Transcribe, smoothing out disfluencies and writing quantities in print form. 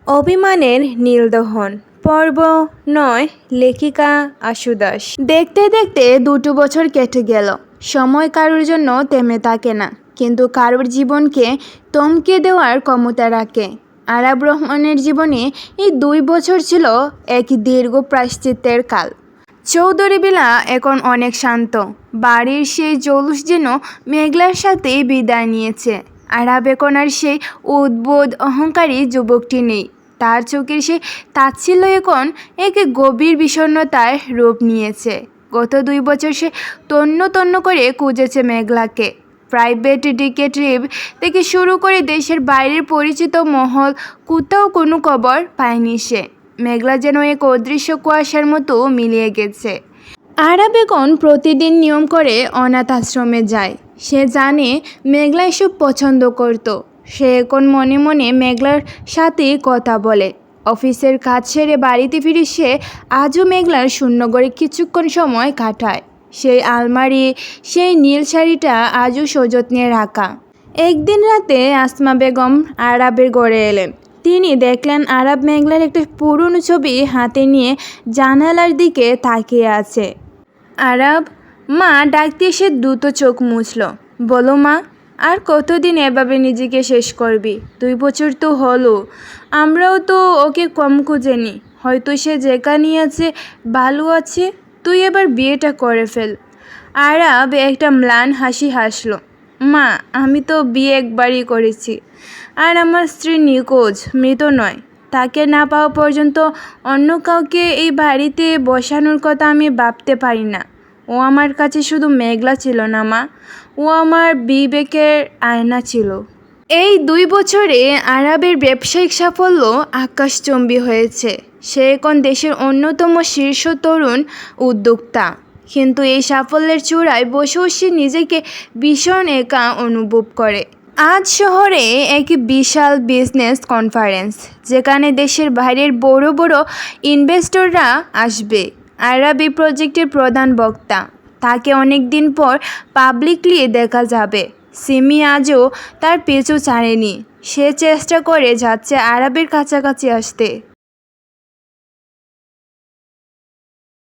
অভিমানের নীলদহন পর্ব ৯। লেখিকা আশু দাস। দেখতে দেখতে ২ বছর কেটে গেল। সময় কারোর জন্য থেমে থাকে না, কিন্তু কারোর জীবনকে থমকে দেওয়ার ক্ষমতা রাখে। আরাব রহমানের জীবনে এই ২ বছর ছিল এক দীর্ঘ প্রায়শ্চিত্তের কাল। চৌধুরী বিলা এখন অনেক শান্ত। বাড়ির সেই জৌলুস যেন মেঘলার সাথেই বিদায় নিয়েছে। আরাব এখন আর সেই উদ্ভুত অহংকারী যুবকটি নেই। তার চোখের সেই তাচ্ছিল্য এখন এক গভীর বিষণ্ণতার রূপ নিয়েছে। গত ২ বছর সে তন্ন তন্ন করে খুঁজেছে মেঘলাকে। প্রাইভেট ডিকে ট্রিপ থেকে শুরু করে দেশের বাইরের পরিচিত মহল, কোথাও কোনো খবর পায়নি সে। মেঘলা যেন এক অদৃশ্য কুয়াশার মতো মিলিয়ে গেছে। আরাব এখন প্রতিদিন নিয়ম করে অনাথ আশ্রমে যায়। সে জানে মেঘলা এসব পছন্দ করত। সে এখন মনে মনে মেঘলার সাথে কথা বলে। অফিসের কাজ সেরে বাড়িতে ফিরে সে আজও মেঘলার শূন্য ঘরে কিছুক্ষণ সময় কাটায়। সেই আলমারি, সেই নীল শাড়িটা আজও সযত্নে রাখা। একদিন রাতে আসমা বেগম আরাবের ঘরে এলেন। তিনি দেখলেন আরাব মেঘলার একটা পুরনো ছবি হাতে নিয়ে জানালার দিকে তাকিয়ে আছে। আরাব, মা ডাকতে এসে দ্রুত চোখ মুছল। বলো মা, আর কতদিন এভাবে নিজেকে শেষ করবি? ২ বছর তো হলো, আমরাও তো ওকে কম খুঁজেনি। হয়তো সে যেখানেই আছে ভালো আছে। তুই এবার বিয়েটা করে ফেল। আরাব একটা ম্লান হাসি হাসল। মা, আমি তো বিয়ে একবারই করেছি, আর আমার স্ত্রী নিখোঁজ, মৃত নয়। তাকে না পাওয়া পর্যন্ত অন্য কাউকে এই বাড়িতে বসানোর কথা আমি ভাবতে পারি না। ও আমার কাছে শুধু মেঘলা ছিল না মা, ও আমার বিবেকের আয়না ছিল। এই ২ বছরে আরাবের ব্যবসায়িক সাফল্য আকাশচুম্বী হয়েছে। সে এখন দেশের অন্যতম শীর্ষ তরুণ উদ্যোক্তা। কিন্তু এই সাফল্যের চূড়ায় বসেও সে নিজেকে ভীষণ একা অনুভব করে। আজ শহরে এক বিশাল বিজনেস কনফারেন্স, যেখানে দেশের বাইরের বড় বড় ইনভেস্টররা আসবে। আরাব এই প্রজেক্টের প্রধান বক্তা। তাকে অনেক দিন পর পাবলিকলি দেখা যাবে। সিমি আজও তার পিছু ছাড়েনি। সে চেষ্টা করে যাচ্ছে আরাবের কাছাকাছি আসতে।